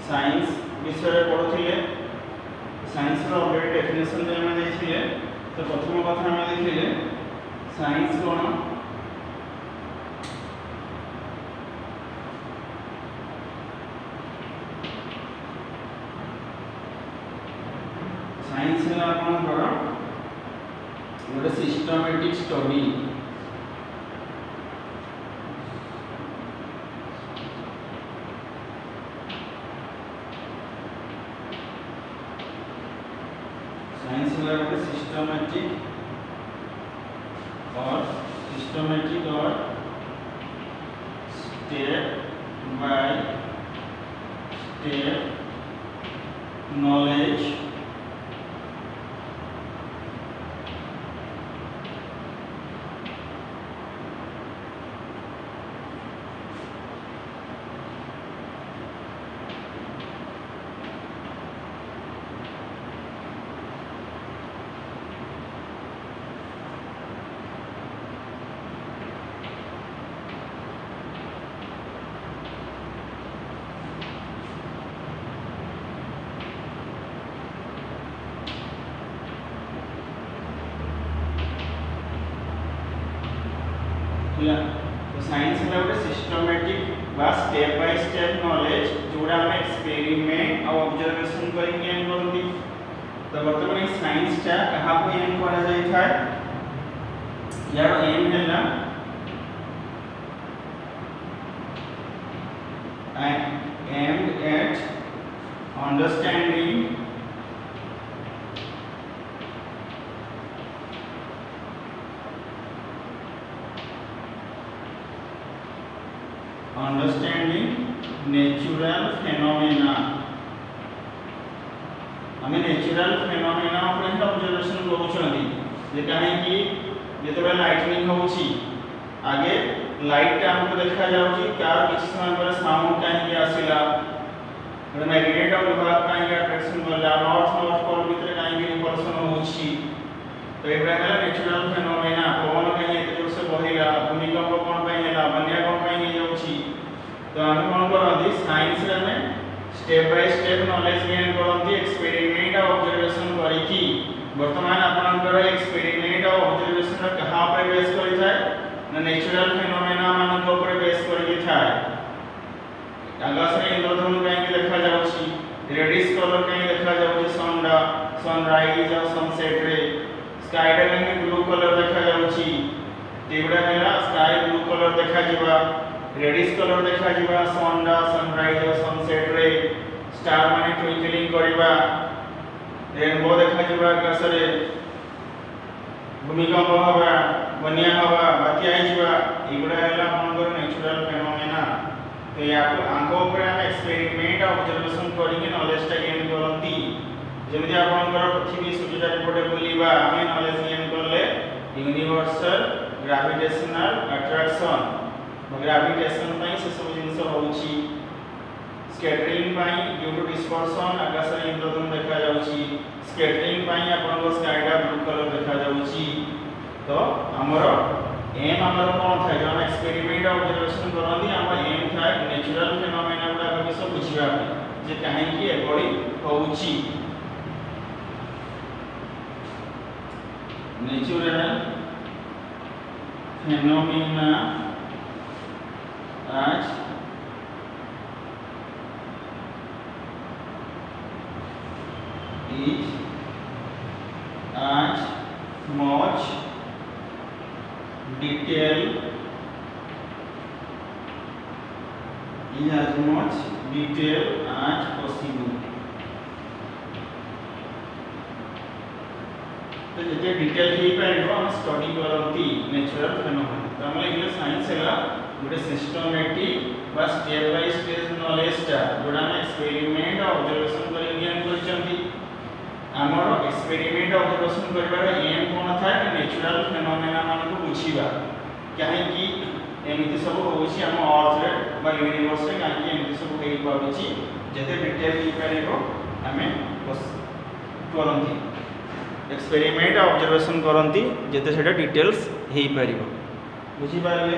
Science विषय पढ़ुले science already definition जो आम देखिए तो प्रथम कथा आम देखिए साइंस कौन साइंस है आपनकर गोटे सिस्टमैटिक स्टडी साइंस है गोटे सिस्टमैटिक और स्टेप बाय स्टेप नॉलेज तो साइंस है गोटे सिस्टमैटिक बा स्टेप बाय स्टेप नॉलेज जोड़ा हम एक्सपेरिमेंट और ऑब्जर्वेशन करके गेन करती। तो वर्तमान साइंस टा कहा को एम करा जाय था यार एम है ना aimed at understanding natural phenomena आम नेचुरल फेनोमेना ऑब्जर्वेशन करूछंती जे काहे कि जेतबे लाइटनिंग होउची आगे लाइट हमको देखा जाउची कार किछ समय पर साउंड काहे आसिला मैग्नेट और विभाग काहे अट्रैक्शन करला नॉर्थ पोल भीतर काहे रिपल्शन होउची तो एबरा है नेचुरल फेनोमेना पवन काहे एते जोर से बहिला भूमिकंप कोन काहे होला बन्या कोन काहे जाउची तो हम कोन करती साइंस रे में step by step knowledge gain करती एक्सपेरिमेंट और ऑब्जर्वेशन करिकी वर्तमान आपनकर एक्सपेरिमेंट और ऑब्जर्वेशन कहा पर बेस करि थाए ना नेचुरल फेनोमेना मान को ऊपर बेस करि थाए आकाश रे इंद्रधनु काहे देखा जाउची रेडिश कलर काहे देखा जाउची सनराइज और सनसेट रे स्काई रे काहे ब्लू कलर देखा जाउची तेबडा हैला स्काई ब्लू कलर देखा जिबा रेडिश कलर देखा जिबा सनराइज और सनसेट रे स्टार माने ट्विंकलिंग करिबा रेनबो देखा जिबा आकाश रे भूमिकंप हवा बन्या हवा बात्या जिबा एगुडा हैला आपनकर नेचुरल फेनोमेना तो या आंको ऊपर हम एक्सपेरिमेंट ऑब्जर्वेशन करिके नॉलेज टा गेन करंती जेमिति आपनकर पृथ्वी सूर्य चारिपटे बुलिबा हम नॉलेज गेन करले यूनिवर्सल ग्रेविटेशनल अट्रैक्शन ग्रेविटेशन पई से सब जिंस होउची स्कैटरिंग पई ड्यू टू डिस्पर्शन आकाश रे इंद्रधनु देखा जाउची स्कैटरिंग पई आपन को स्काईडा ब्लू कलर देखा जाउची तो हमर एम हमर कोन था जो हम एक्सपेरिमेंट ऑब्जर्वेशन करंदी हम एम था नेचुरल फेनोमेना गुडा के सब बुझिबा जे काहे कि एबडी होउची natural phenomena as is as much detail as possible तो जते डिटेल ही पाइबो हम स्टडी करंती नेचुरल फेनोमेना तो हम लिखले साइंस हैला गोटे सिस्टमैटिक बा स्टेप बाय स्टेप नॉलेज टा जोडा हम एक्सपेरिमेंट ऑब्जर्वेशन करि ज्ञान करचंती हमर एक्सपेरिमेंट ऑब्जर्वेशन करबार एम कोन था कि नेचुरल फेनोमेना मान को बुझिबा काहे कि एमिति सब होउची हम अर्थ रे बा यूनिवर्स रे काहे कि एमिति सब हेइ पाउची जते डिटेल ही पाइबो हमें बस करंती एक्सपेरिमेंट ऑब्जर्वेशन करंती जते सेटा डिटेल्स हेइ पारिबो बुझि पारले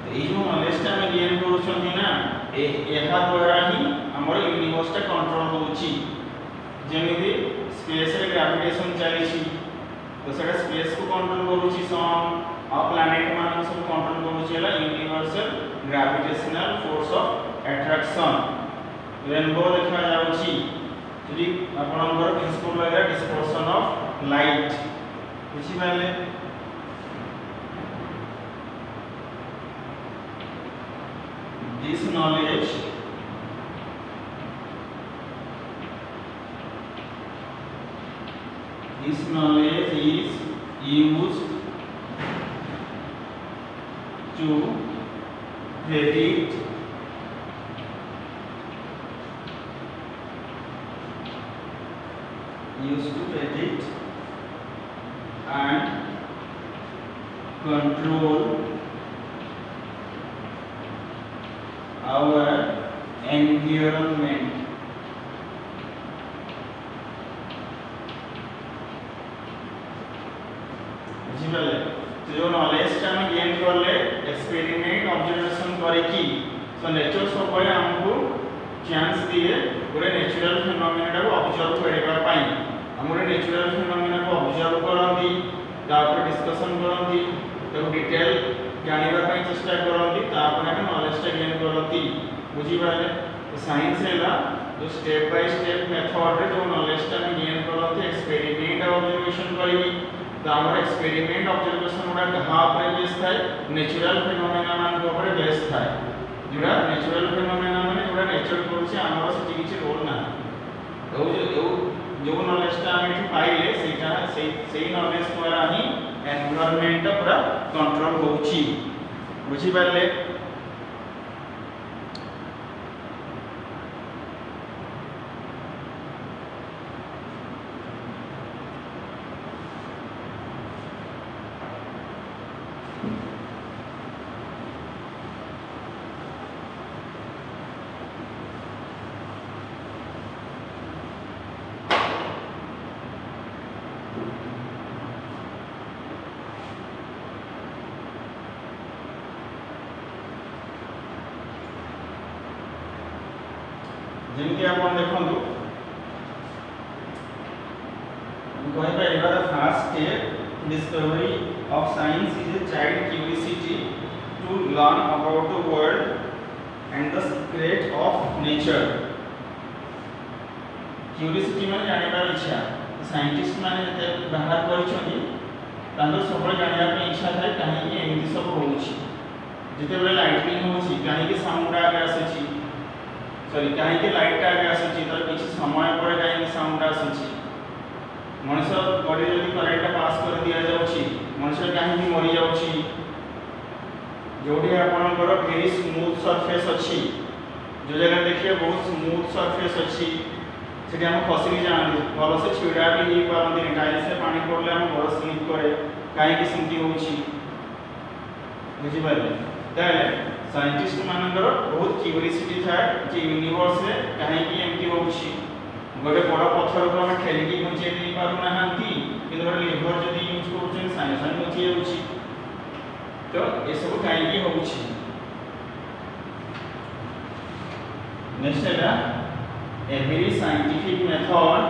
तो ये जो नॉलेज टा में गेन करूछंती ना ଏହା द्वारा ही हमर यूनिवर्स टा कंट्रोल होउची जेमिति स्पेस रे ग्रेविटेशन चलीची तो सेटा स्पेस को कंट्रोल करूची सन आ प्लैनेट मान सब कंट्रोल करूची हला universal gravitational force of attraction rainbow देखा जाउची जदि आपनकर प्रिंसिपल लागला डिस्पर्शन ऑफ लाइट बुझी पाले this knowledge is used to predict and control our environment बुझिपाले तो जो नॉलेज टा हम गेन करले एक्सपेरिमेंट ऑब्जर्वेशन करे की सो नेचर सब पय हमको चांस दिए पूरे नेचुरल फिनोमेना को ऑब्जर्व करबा पई हमरे नेचुरल फिनोमेना को ऑब्जर्व करंती तापर डिस्कशन करंती तो डिटेल जानिबा पई चेष्टा करंती तापर हम नॉलेज टा गेन करंती बुझिपाले तो साइंस हैला जो स्टेप बाय स्टेप मेथड रे जो नॉलेज टा हम गेन करंती एक्सपेरिमेंट ऑब्जर्वेशन करी तो हमर एक्सपेरिमेंट ऑब्जर्वेशन उडा कहां पर बेस थाय नेचुरल फिनोमेना मान को ऊपर बेस थाय जुड़ा नेचुरल फिनोमेना माने जुड़ा नेचर करछि हमर से किछि रोल ना जो नॉलेज ता हम एठी पाइले सेटा सेही नॉलेज द्वारा ही एनवायरनमेंट पूरा कंट्रोल होउछि बुझि पारले जेमति आपण देखंतु कहि पाइबा the first step discovery of science is a child curiosity to learn about the world and the secret of nature curiosity माने जानिबा इच्छा साइंटिस्ट माने जते बाहर करछनी तांकर सब जानिबा पे इच्छा थाय काहे कि एमिति सब होउछि जते बेले लाइटनिंग होउछि काहे कि साउंड आगे आसेछि सॉरी काहे कि लाइट आगे आसेछि तर किछि समय पर काहे कि साउंड आसेछि मनुष्य बॉडी जदि करंट पास कर दिया जाउछि मनुष्य काहे कि मरि जाउछि जोडी आपनकर वेरी स्मूथ सरफेस अछि जो जगह देखिए बहुत स्मूथ सरफेस अछि सेठी हम खसि जान भलो से छिडा भी ही पारंदी टाइल्स से पानी पड़ले हम भलो स्लिप करे काहे कि सिंती होउछि बुझि पाले ताले साइंटिस्ट मानकर बहुत क्यूरियोसिटी था जे यूनिवर्स रे काहे कि एमती होउछि गोटे बड़ पत्थर को हम ठेली की पहुंचे नहीं पारु नाहंती किंतु गोटे लीवर जदी यूज करछन साइंस साइंस पहुंचे जाउछि तो ए सब काहे कि होउछि नेक्स्ट है a very scientific method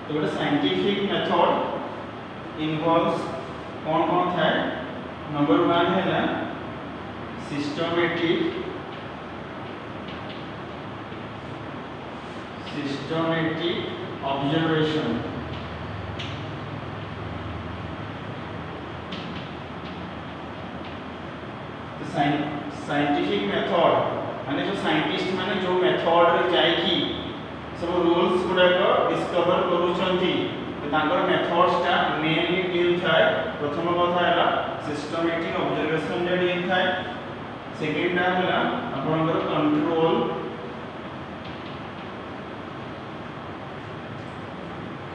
तो गोटे साइंटिफिक मेथड इन्वॉल्व्स कौन था नंबर 1 है सिस्टमैटिक ऑब्जर्वेशन तो साइंटिफिक मेथड माने जो साइंटिस्ट माने जो मेथड रे जाय की सब रूल्स गुडा को डिस्कवर करूछंती तांकर मेथड्स टा मेनली डील थाय प्रथम कथा हैला सिस्टमैटिक ऑब्जर्वेशन जे डील थाय सेकंड टा हैला आपनकर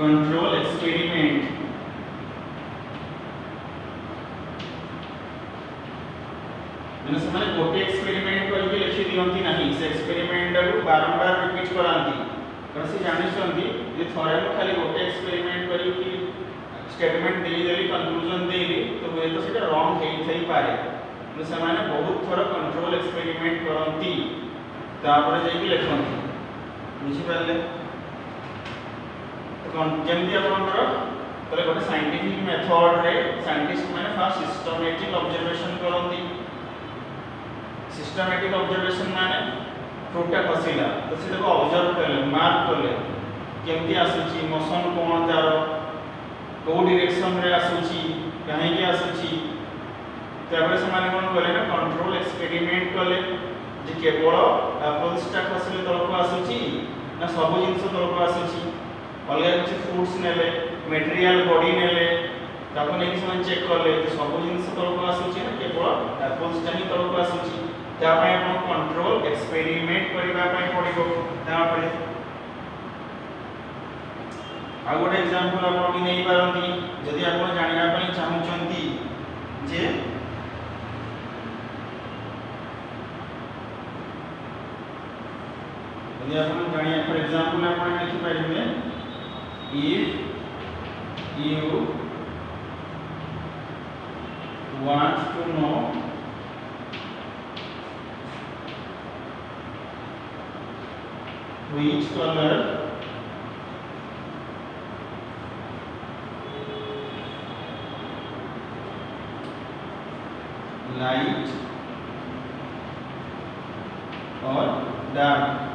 कंट्रोल एक्सपेरिमेंट मैंने समाने गोटे एक्सपेरिमेंट कर लिखि दियंती नहीं से एक्सपेरिमेंट को बारंबार रिपीट करांती कारण से जानिसंती जे थरे हम खाली गोटे एक्सपेरिमेंट करी कि स्टेटमेंट दे देली कंक्लूजन देली तो हुए तो सेटा रॉन्ग हेई थई पारे तो से माने बहुत थोड़ा कंट्रोल एक्सपेरिमेंट करंती तापर जे कि लिखंती बुझी पाले तो जेमती आपनकर तले गोटे साइंटिफिक मेथड रे साइंटिस्ट माने फर्स्ट सिस्टमैटिक ऑब्जर्वेशन करंती सिस्टमैटिक ऑब्जर्वेशन माने फ्रूटा खसिला तो से को ऑब्जर्व करले मार्क करले केमती आसुची मोशन कोन तार को डायरेक्शन रे आसुची काहे के आसुची तापर से माने कोन करले ना कंट्रोल एक्सपेरिमेंट करले जे केवल एप्पल्सटा खसिले तलको आसुची ना सब जिंस तलको आसुची अलग किसी फ्रूट्स नेले मटेरियल बॉडी नेले ताको नेकी समान चेक करले तो सब जिंस तलको आसुची ना केवल एप्पल्सटा ही तलको आसुची ता पय आपण कंट्रोल एक्सपेरिमेंट करबा पय पडिबो ता परे आ गोटे एग्जांपल आपण भी नै पारंती जदि आपण जानिबा पय चाहुचंती जे यदि आपण जानिया फॉर एग्जांपल आपण लिखि पारिबे if you want to know which color light or dark,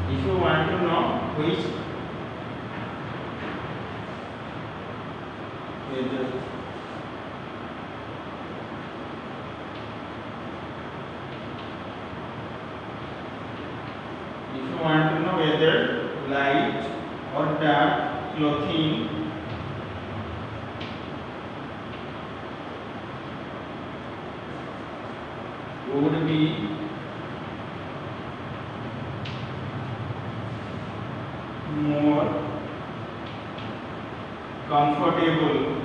if you want to know which whether if you want to know whether light or dark clothing would be more comfortable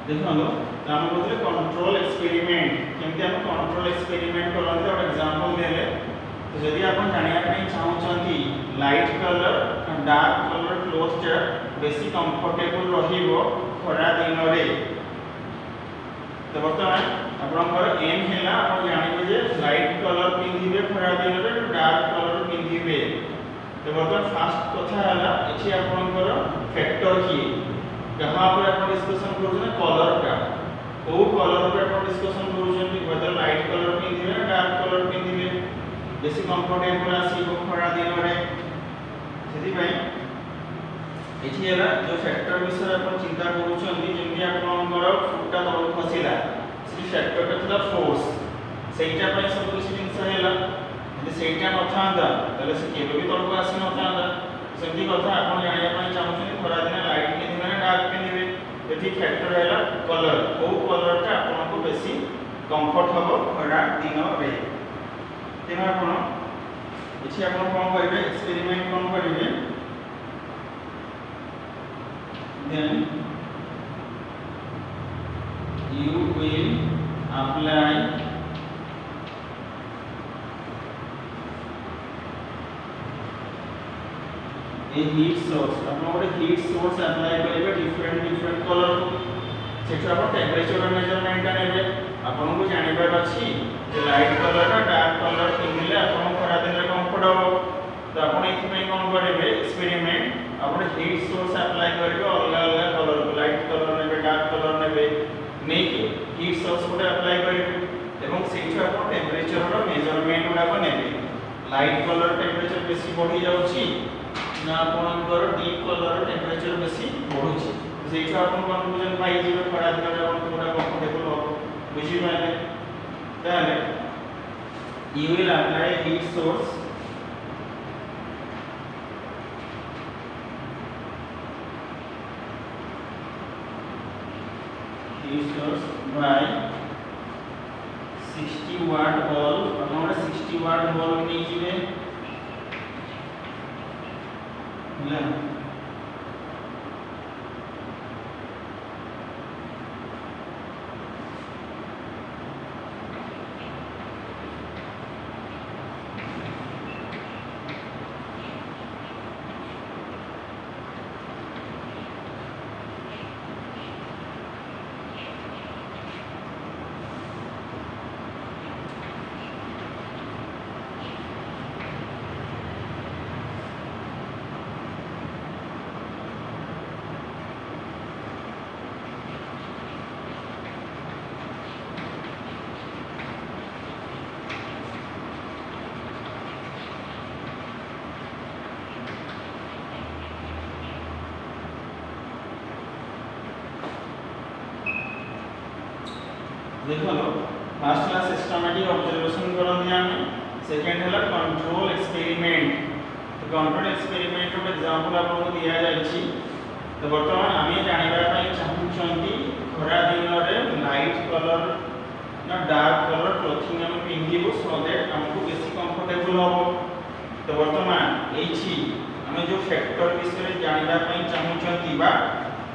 देखो हम बोलते control experiment केमती हम control experiment करते और example देले तो यदि आपण जानिया पई चाहउचंती light colour dark colour cloth चे बेसी कंफर्टेबल रहिबो खरा दिन रे तो वर्तमान आपनकर एम हैला आपण जानिबे जे लाइट कलर पिंधिबे खरा दिन रे डार्क कलर पिंधिबे तो वर्तमान फास्ट कथा हैला एठी आपनकर फैक्टर की कहां पर आपण डिस्कशन करू कलर का ओ कलर पे आपण डिस्कशन करू वेदर लाइट कलर पिंधिबे ना डार्क कलर पिंधिबे बेसी कंफर्टेबल आसीबो खरा दिन रे सेति भाई एठी हैला जो फैक्टर विषय आपण चिंता करूछंती जेमि आपनकर फुटा तळ खसिला से फैक्टर पे था फोर्स सेटा पय सब किछि जिंस हैला यदि सेटा नथांदा तले से केबे भी तळको आसी नथांदा सेति कथा आपण जानिया पय चाहुछंती खरा दिन लाइट पिंधिबे ना डार्क पिंधिबे एठी फैक्टर हैला कलर ओ कलर टा आपन को बेसी कंफर्ट हबो खरा दिन रे तेना आपण एठी आपण कोन करिवे एक्सपेरिमेंट कोन करिवे then you will apply a heat source आपण गोटे हीट सोर्स अप्लाई करिवे डिफरेंट कलर सेठ आपण टेंपरेचर मेजरमेंट नेबे आपण को जानिबार अछि जे लाइट कलर ना डार्क कलर पिनले आपण खरा दिन रे कंफर्ट हो तो आपण एथि पय कोन करिवे एक्सपेरिमेंट आपण हीट सोर्स अप्लाई करिवे अलग अलग कलर लाइट कलर नेबे डार्क कलर नेबे नेकी हीट सोर्स कोटे अप्लाई करिवे एवं सेठ आपण टेंपरेचर रो मेजरमेंट उडा को नेबे लाइट कलर टेंपरेचर बेसी बढ़ी जाउछि ना आपनकर डीप कलर टेंपरेचर बेसी बढ़ुछि सेठ आपण कंक्लूजन पाई जिवे खरा दिन रे आपण पूरा कंफर्टेबल हो बुझी माने ताले you will apply heat source resource by 60 watt bulb upon 60 watt bulb नहीं जिबे ହେଲା देखो फर्स्ट क्लास सिस्टमैटिक ऑब्जर्वेशन करनी आमे सेकंड हला कंट्रोल एक्सपेरिमेंट तो कंट्रोल एक्सपेरिमेंट रो एग्जांपल आपको दिया जायछि तो वर्तमान आमे जानिबा पई चाहूछंती खरा दिन रे लाइट कलर ना डार्क कलर क्लोथिंग हम पिंधिबो सो दैट हमको बेसी कंफर्टेबल हो तो वर्तमान एछि हमें जो फैक्टर विषय जानिबा पई चाहूछंती बा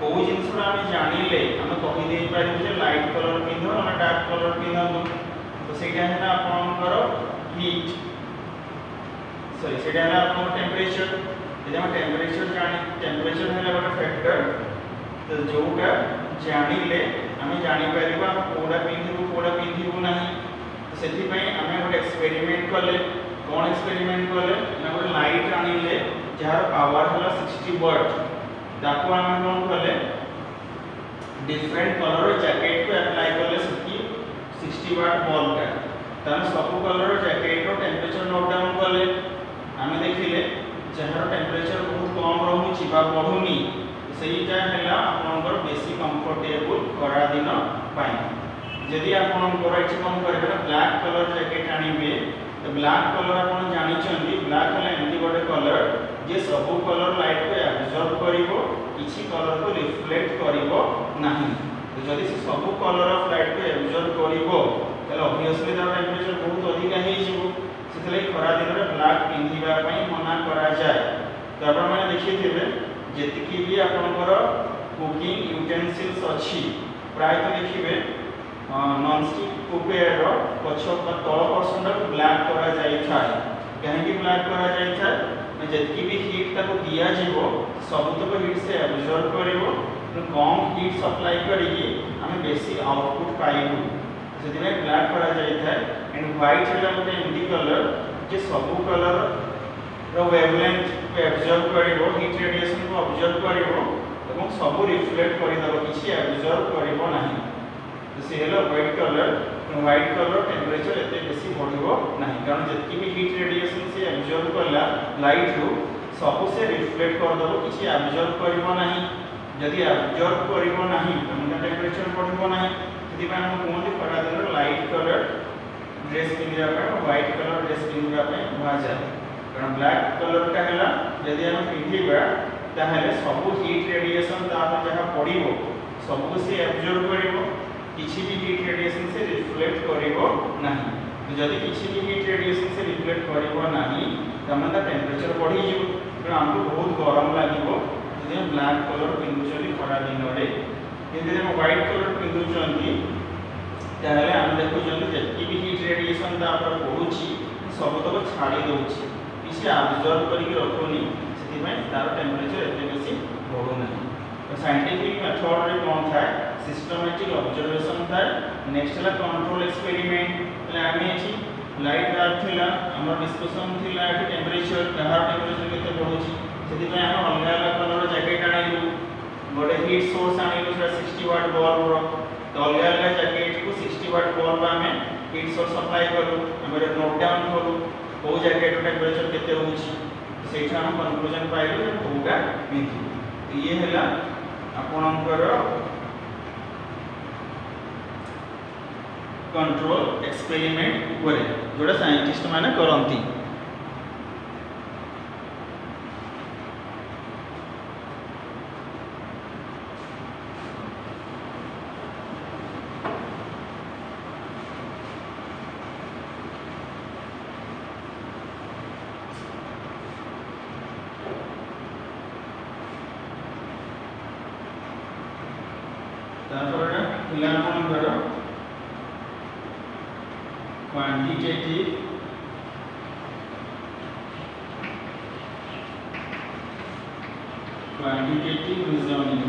को जिनसरा हम जानिले हम कहि दे पारि जे लाइट कलर पिंधो ना डार्क कलर पिंधो तो सेटा है आपनकर हीट सॉरी सेटा है आपन टेंपरेचर यदि हम टेंपरेचर जानि टेंपरेचर है ଗୋଟେ फैक्टर तो जोटा जानिले हम जानि परिबा कोडा पिंधिबो नाही तो सेति पई हम ଗୋଟେ एक्सपेरिमेंट करले कोन एक्सपेरिमेंट करले ना ଗୋଟେ लाइट आनिले जार पावर हला 60 वाट ताको हम कोन करले डिफरेंट कलर जैकेट को अप्लाई करले 60 वाट बल्ब का तन सब कलर जैकेट रो टेंपरेचर नोट डाउन करले हम देखिले जहार टेंपरेचर बहुत कम रहउची बा बढ़ुनी सेईटा हैला आपनकर बेसी कंफर्टेबल करा दिन पाई यदि आपनकर एठी कम करबे ब्लैक कलर जैकेट आनिबे तो ब्लैक कलर आपन जानि छथि ब्लैक हला एंटी गोटे कलर जे सब कलर लाइट को एब्जॉर्ब करिवो किछि कलर को रिफ्लेक्ट करिवो नाही तो जदि से सब कलर ऑफ लाइट को एब्जॉर्ब करिवो तले ऑब्वियसली द टेंपरेचर बहुत अधिक हे जिवो सेतले खरा दिन रे ब्लैक पिंधिबा पई मना करा जाय तो आपण माने देखिथिबे जेतिकी भी आपनकर कुकिंग यूटेंसिल्स अछि प्राय तो देखिबे नॉन स्टिक कुकवेयर रो पछ का तळ पर्सन ब्लैक करा जाय थाय कहीं ब्लैक करा जाय थाय जेतकी भी हीट ताको दिया जेबो सब तक हीट से एब्जॉर्ब करिवो तो कम हीट सप्लाई करिकी हम बेसी आउटपुट पाइबो सेति में ब्लैक करा जाय थाय एंड व्हाइट हला मोटे एंटी कलर जे सब कलर रो वेवलेंथ को एब्जॉर्ब करिवो हीट रेडिएशन को ऑब्जर्व करिवो एवं सब रिफ्लेक्ट करि दबो किछि एब्जॉर्ब करिवो नाही तो से हला व्हाइट कलर टेंपरेचर एते बेसी बढ़िबो नाही कारण जेतकी भी हीट रेडिएशन से एब्जॉर्ब करला लाइट रो सब से रिफ्लेक्ट कर दबो किछि एब्जॉर्ब करिवो नाही जदि एब्जॉर्ब करिवो नाही तो टेंपरेचर बढ़िबो नाही जदि हम कोनली खरा दिन लाइट कलर ड्रेस पिंधिबा पर व्हाइट कलर ड्रेस पिंधिबा पे हुआ जाय कारण ब्लैक कलर का हला जदि हम पिंधिबा ताहले सब हीट रेडिएशन ता जहा पड़िबो सब से एब्जॉर्ब करिवो किछि भी हीट रेडिएशन से रिफ्लेक्ट करिवो नाही तो जदि किछि भी हीट रेडिएशन से रिफ्लेक्ट करिवो नाही त मन टेंपरेचर बढ़ी जिवो तो हमको बहुत गरम लागिवो जदि हम ब्लैक कलर पिंधुचली खरा दिन रे यदि हम व्हाइट कलर पिंधुचंती ताहले हम देखुचंती जेति भी हीट रेडिएशन ता पर पडुची सब तक छाडी दोची किछि एब्जॉर्ब करिक रखोनी सेति में तार टेंपरेचर एते बेसी बढ़ो नाही तो साइंटिफिक मेथड रे कोन थाय सिस्टमैटिक ऑब्जर्वेशन था नेक्स्ट हला कंट्रोल एक्सपेरिमेंट ले आमे छी लाइट डार्क थिला हमर डिस्कशन थिला कि टेंपरेचर कहार टेंपरेचर केते बढ़ुची सेति में हम अलगा अलग कलर जैकेट आनिलु गोटे हीट सोर्स आनिलु 60 वाट बल्ब रो तो अलगा अलग जैकेट को 60 वाट बल्ब में हीट सोर्स सप्लाई करू हमर नोट डाउन करू को जैकेट टेंपरेचर केते होची सेठा हम कंक्लूजन पाइलु जे कोगा मिथि तो ये हला आपनकर कंट्रोल एक्सपेरिमेंट करे जोड़ा साइंटिस्ट माने करंती तापर हिला आपनकर क्वांटिटेटिव रीजनिंग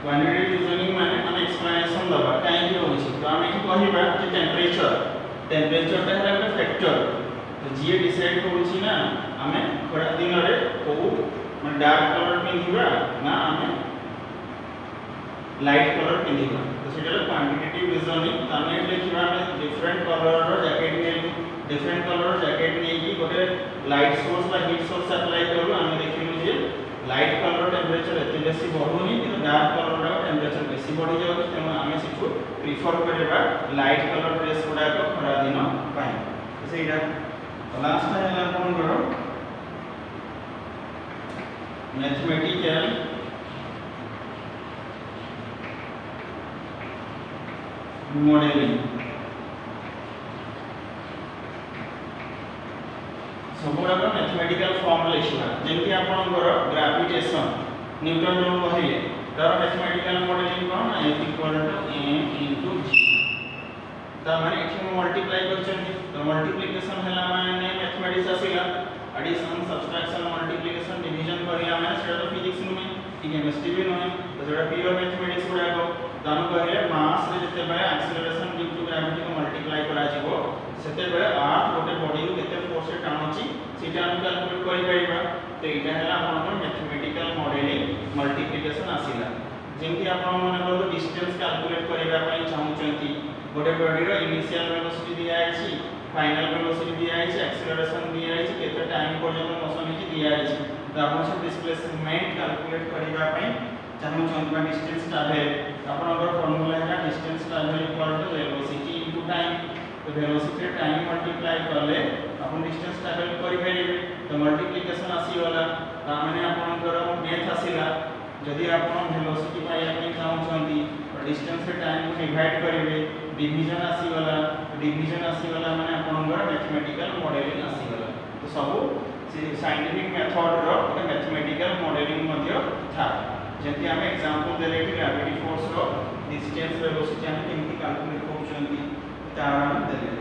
क्वांटिटेटिव रीजनिंग माने एक्सप्लेनेशन दबा काहे कि होछि तो हम एठी कहिबा कि टेम्परेचर टा है एक फैक्टर तो जी डिसाइड होछि ना हमें खरा दिन रे को माने डार्क कलर पिंधिबा ना हमें लाइट कलर पिंधिबा तो सेटा क्वांटिटेटिव रीजनिंग तमे लिखिबा हमें डिफरेंट कलर रो जैकेट ने डिफरेंट कलर जैकेट ने की गोटे लाइट सोर्स बा हीट सोर्स अप्लाई करू हमें देखिलु जे लाइट कलर टेम्परेचर एते बेसी बढ़ुनी कि डार्क कलर रो टेम्परेचर बेसी बढ़ी जाउ तेनु हमें सिखु प्रिफर करबा लाइट कलर ड्रेस गुडा को खरा दिन पाए तो सेटा लास्ट है अपन करो मैथमेटिकल मॉडलिंग सबुरा मैथमेटिकल फॉर्म लिखा जेमती आपनकर ग्रेविटेशन न्यूटन जो कहले तार मैथमेटिकल मॉडलिंग कोन F = m * g ता माने एठी मल्टीप्लाई करछन तो मल्टीप्लिकेशन हला माने मैथमेटिक्स आसीला एडिशन सब्ट्रैक्शन मल्टीप्लिकेशन डिवीजन करिया माने सेटा तो फिजिक्स नुमे कि केमिस्ट्री भी नुमे तो सेटा प्योर मैथमेटिक्स गुडा को तानु कहले मास रे जते बेले एक्सेलरेशन ड्यू टू ग्रेविटी को मल्टीप्लाई करा जिवो सेते बेले अर्थ गोटे बॉडी को केते फोर्स रे टाणुची सेटा हम कैलकुलेट करि परिबा तो एटा हला आपन मैथमेटिकल मॉडलिंग मल्टीप्लिकेशन आसीला जेमति आपन माने को डिस्टेंस कैलकुलेट करिबा पई चाहउचंती गोटे बॉडी रो इनिशियल वेलोसिटी दिया आइछि फाइनल वेलोसिटी दिया आइछि एक्सेलरेशन दिया आइछि केते टाइम पर्यंत मोशन हिची दिया आइछि तो आपन से डिस्प्लेसमेंट कैलकुलेट करिबा पई चाहउचंती बा डिस्टेंस ट्रैवल आपनकर फार्मूला है distance travel equal to velocity into time तो वेलोसिटी टाइम मल्टीप्लाई करले अपन डिस्टेंस ट्रैवल करि परिबे तो मल्टीप्लिकेशन आसी वाला ता माने आपनकर मैथ आसीला जदि आपन वेलोसिटी पाइया पई चाहउचंती और डिस्टेंस रे टाइम को डिवाइड करिवे डिवीजन आसी वाला माने आपनकर मैथमेटिकल मॉडलिंग आसी वाला तो सब साइंटिफिक मेथड रो एक मैथमेटिकल मॉडलिंग मध्ये था जेंति हम एग्जांपल देले कि ग्रेविटी फोर्स रो डिस्टेंस वेलोसिटी हम केमति कैलकुलेट करूचंती तार हम देले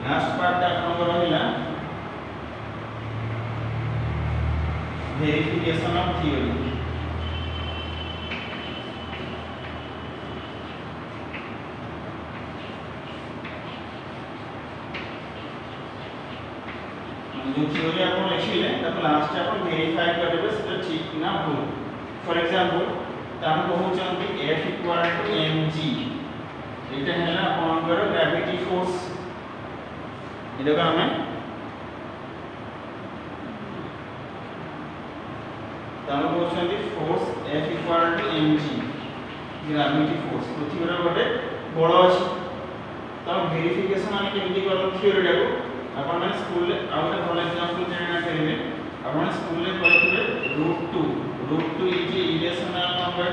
लास्ट पार्ट आपन रहिला वेरिफिकेशन ऑफ थ्योरी जो थ्योरी आपन लिखिले तब लास्ट आपन वेरीफाई करबे सेटा ठीक ना भूल फॉर एग्जांपल ताम कहउचंती F = mg एटा हैला आपनकर ग्रेविटी फोर्स इदो का हमें ताम कहउचंती force F = mg gravity force पृथ्वी रो गोटे बल अछि त वेरिफिकेशन हम केमति करब थ्योरी डाको अपन माने स्कूल ले आउटे भल एग्जांपल देना करिवे अपन स्कूल ले पढिबे √2 इज इरेशनल नंबर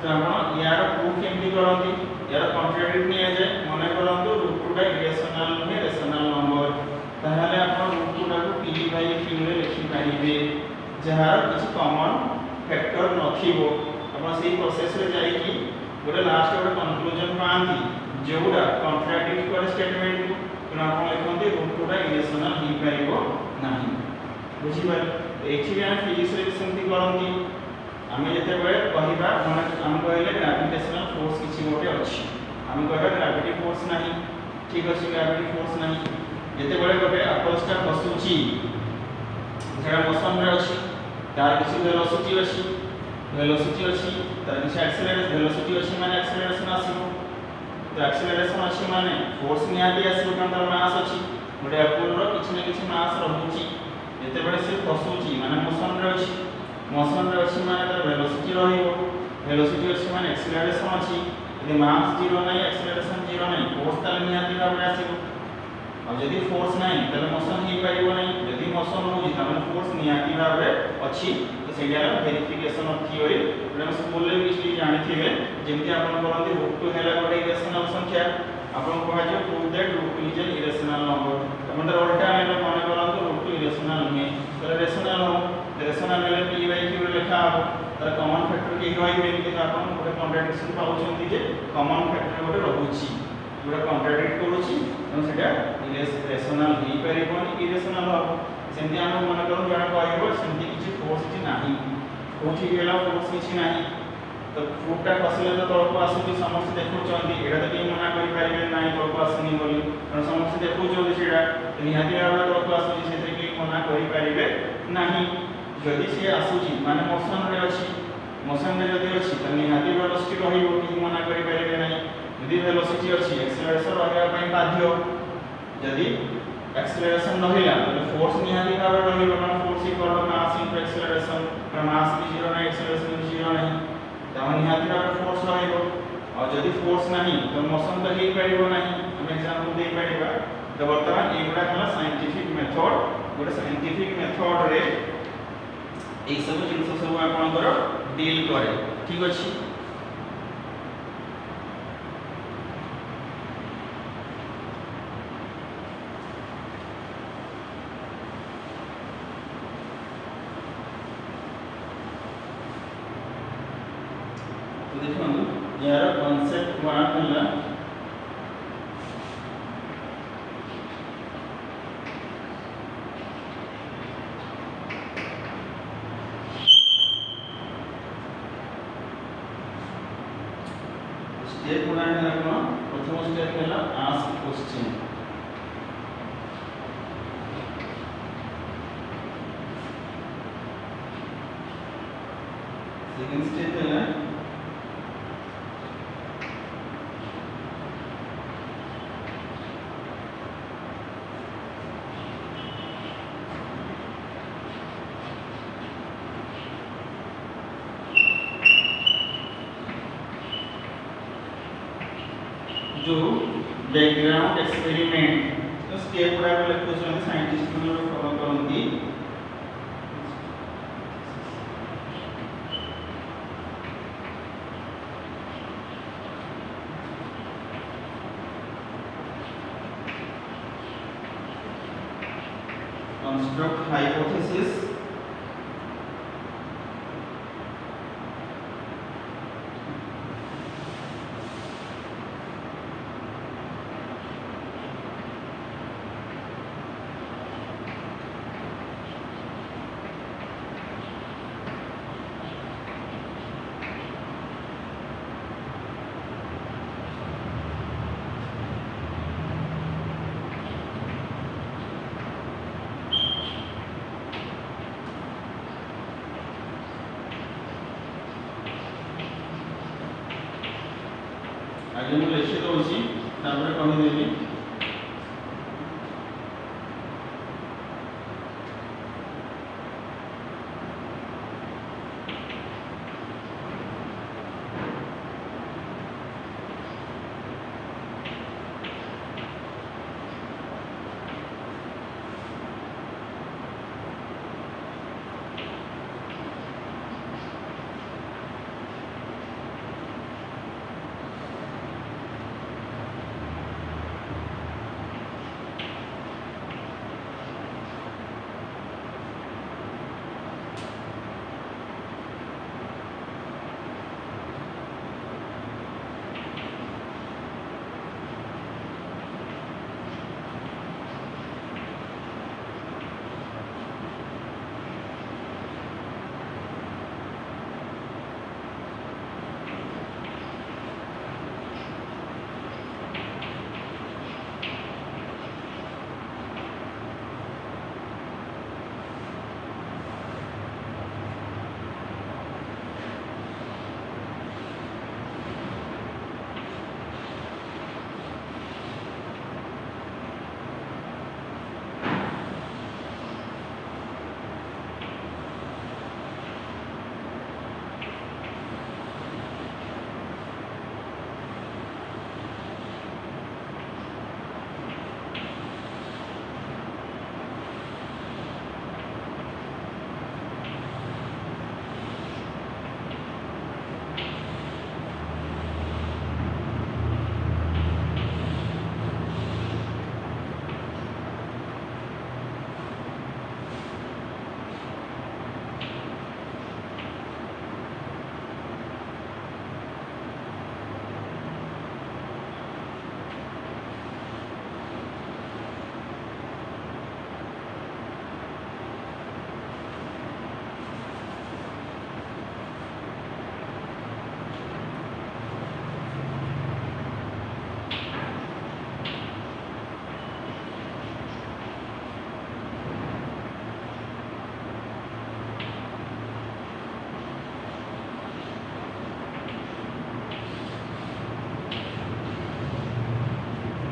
तो आपण यार प्रूफ केमति करंती यार कॉन्ट्राडिक्ट निया जाय माने करंतु √2 टा इरेशनल नुहे रेशनल नंबर ताहाले आपण √2 टा को p/q रे लिखि पारिबे जहार किछ कॉमन फैक्टर नथिबो आपण सेही प्रोसेस रे जाई कि गोटे लास्ट गोटे कंक्लूजन पांती जोडा कॉन्ट्राडिक्ट कर स्टेटमेंट को तो आपण लिखंती √2 टा इरेशनल ही पाइबो नाही बुझी बाय एठी भी हम फिजिक्स रे संति करंती आमे जते बेले कहिबा हम कहले ग्रेविटेशनल फोर्स किछि गोटे अछि हम कहबा ग्रेविटी फोर्स नाही ठीक अछि ग्रेविटी फोर्स नाही जते बेले गोटे अपस्टा खसुची जेरा मोशन रे अछि तार किछि वेलोसिटी अछि तार किछि एक्सेलरेशन वेलोसिटी अछि माने एक्सेलरेशन आसीबो तो एक्सेलरेशन अछि माने फोर्स नियादी आसीबो कारण तार मास अछि गोटे एप्पल रो किछि न किछि मास रहउची जते बेले से खसुची माने मोशन रे अछि माने तार वेलोसिटी रहिबो वेलोसिटी अछि माने एक्सेलरेशन अछि यदि मास 0 नै एक्सेलरेशन 0 नै फोर्स तार नियादी भाबरे आसीबो अब जदि फोर्स नहीं तले मोशन ही पारिबो नहीं जदि मोशन होजी तमे फोर्स नियाती भाबे अछि तो सेटा वेरिफिकेशन ऑफ थ्योरी हम स्कूल ले भी जानि थिबे जेमति आपण करंती रूट 2 हैला गोटे इरेशनल संख्या आपण कहा जे prove that root 2 is an irrational number आपण उल्टा ले माने करंतो रूट 2 इरेशनल नहीं तो रेशनल हो रेशनल ले p by q लिखा हो तर कॉमन फैक्टर के होई बेनी कि आपण गोटे कॉन्ट्रडिक्शन पाउछंती जे कॉमन फैक्टर गोटे रहूची जोटा कॉन्ट्राडिक्ट करूची तो सेटा रेशनल ही परिबोनी इरेशनल हो सेमति हम मन करू जणा कहइबो सेमति किछि फोर्स छि नाही कोठी गेला फोर्स किछि नाही तो फुटटा खसले तो तळको आसुची समस्त देखुचंदी एटा तो के मना करि पारिबे नाही तळको आसनी बोली कारण समस्त देखुचंदी सेटा निहाती भाबे तळको आसुची सेते के मना करि पारिबे नाही जदि से आसुची माने मोशन रे अछि मोशन रे जदि अछि त निहाती वेलोसिटी रहिबो कि मना करि पारिबे नाही यदि वेलोसिटी अछि एक्सेलरेशन रहबा पई बाध्य जदि एक्सेलरेशन रहिला तो फोर्स निहाती भाबे रहिबो कारण force equal to mass into acceleration पर मास भी 0 नहीं एक्सेलरेशन भी 0 नहीं तो निहाती भाबे फोर्स रहिबो और जदि फोर्स नहीं तो मोशन तो हेई परिबो नहीं हम एग्जांपल दे परिबा तो वर्तमान एगुडा कला साइंटिफिक मेथड गोटे साइंटिफिक मेथड रे ए सब जिंस सब आपनकर डील करे ठीक अछि तो देखो यार कांसेप्ट वन होला स्टेप वन है कोन प्रथम स्टेप होला आस्क क्वेश्चन सेकंड स्टेप होला जो बैकग्राउंड एक्सपेरिमेंट तो स्टेप गुडा लिखुछन साइंटिस्ट मन फॉलो करंती कंस्ट्रक्ट हाइपोथेसिस आगे मैं लिखि दउछि तापर कहि देबी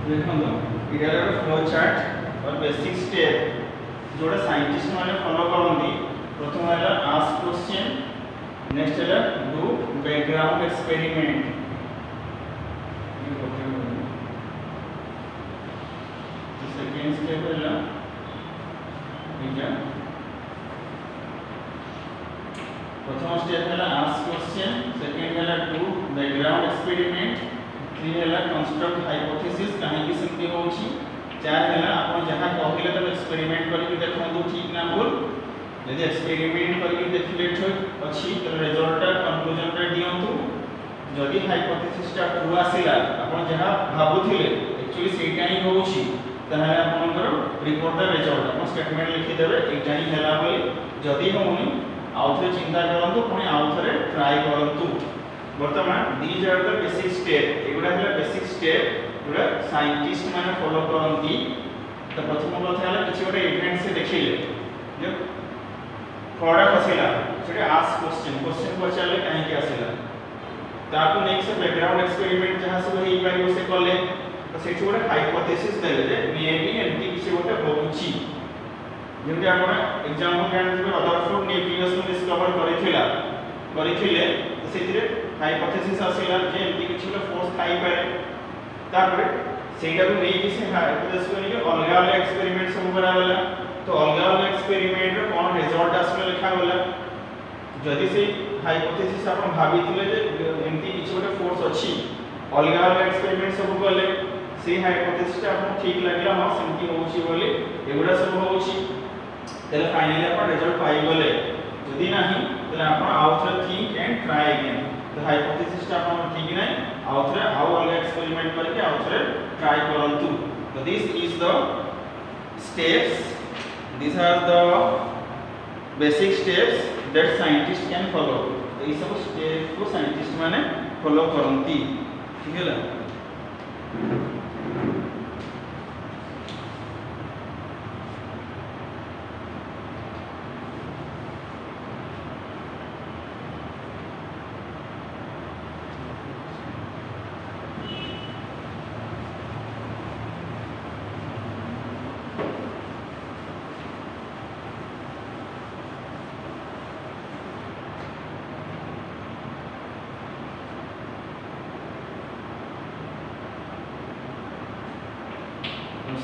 देखो इधर फ्लो चार्ट और बेसिक स्टेप जोड़ा साइंटिस्ट माने फॉलो करंती प्रथम है आस्क क्वेश्चन नेक्स्ट है do background experiment second step है प्रथम स्टेप है आस्क क्वेश्चन सेकेंड है डू बैकग्राउंड एक्सपेरिमेंट थ्री है कंस्ट्रक्ट हाइपोथेसिस कहीं की सिद्धि होची चार है आपण जहां कहले तो एक्सपेरिमेंट करके देखंतु ठीक ना भूल यदि एक्सपेरिमेंट करके देखले ठीक अछि तो रिजल्ट कंक्लूजन रे दियंतु जदि हाइपोथेसिस टा ट्रू आसिला आपण जहां भाबुथिले एक्चुअली सेटा ही होची तहले आपनकर रिपोर्ट दा रिजल्ट आपण स्टेटमेंट लिखि देबे एटा ही हैला बोली जदि होनी आउथरे चिंता करंतु पुनी आउथरे ट्राई करंतु वर्तमान these are the basic step एगुडा है बेसिक स्टेप गुडा साइंटिस्ट माने फॉलो करंती तो प्रथम कथा है किछि गोटे इवेंट से देखिले जो फ्रॉड फसिला सेटे आस्क क्वेश्चन पचाले काहे के आसिला ताको नेक्स्ट बैकग्राउंड एक्सपेरिमेंट जहां से होई पाइबो से कले तो सेठी गोटे हाइपोथेसिस देले जे मे बी एंटी किछि गोटे होउची जेमति आपण एग्जांपल काढिबे रदरफोर्ड न्यूक्लियस में डिस्कवर करिथिले सेथिरे हाइपोथेसिस आसिला जे एंटी किछि गोटे फोर्स थाई पारे तापर सेटा को नै कि से हाइपोथेसिस को नै अलगा अलगा एक्सपेरिमेंट सब करा गला तो अलगा अलगा एक्सपेरिमेंट रे कोन रिजल्ट आसले लिखा गला जदि से हाइपोथेसिस आपण भाबिथिले जे एंटी किछि गोटे फोर्स अछि अलगा अलगा एक्सपेरिमेंट सब गले से हाइपोथेसिस टा आपण ठीक लागला हां सेमति होउची बोली एगुडा सब होउची तेले फाइनली आपण रिजल्ट पाई गले जदि नाही तेले आपण आउथर थिंक एंड ट्राई अगेन तो हाइपोथेसिस टा आपण ठीक नै आउथरे हाउ अलग एक्सपेरिमेंट करके आउथरे ट्राई करंतु तो this is the steps these are the basic steps that scientists can follow तो ई सब स्टेप को साइंटिस्ट माने फॉलो करंती ठीक है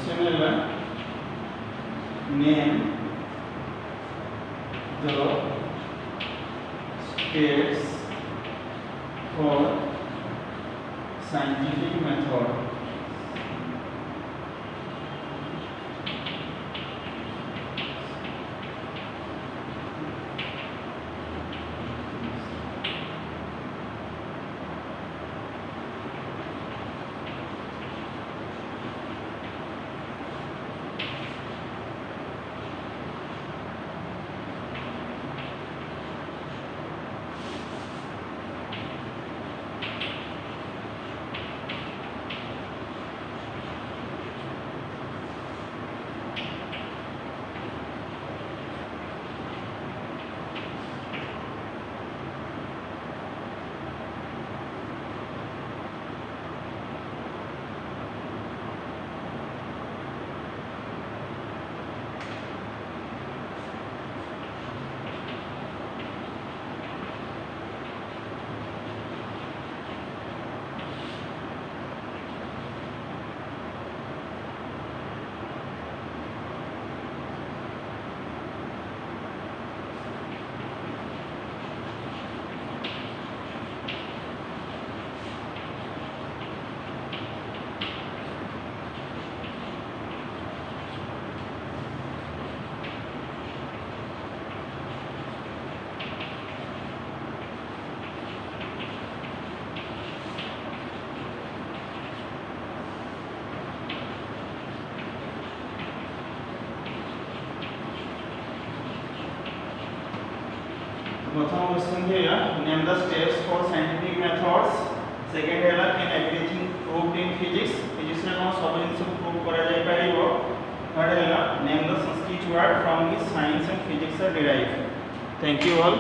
Similar, name the steps for scientific method. प्रथम क्वेश्चन है name the steps for scientific methods second है can everything proved in physics physics रे कोन सब जिंस को प्रूव करा जाय पारिबो थर्ड है name the Sanskrit word from which science and physics are derived thank you all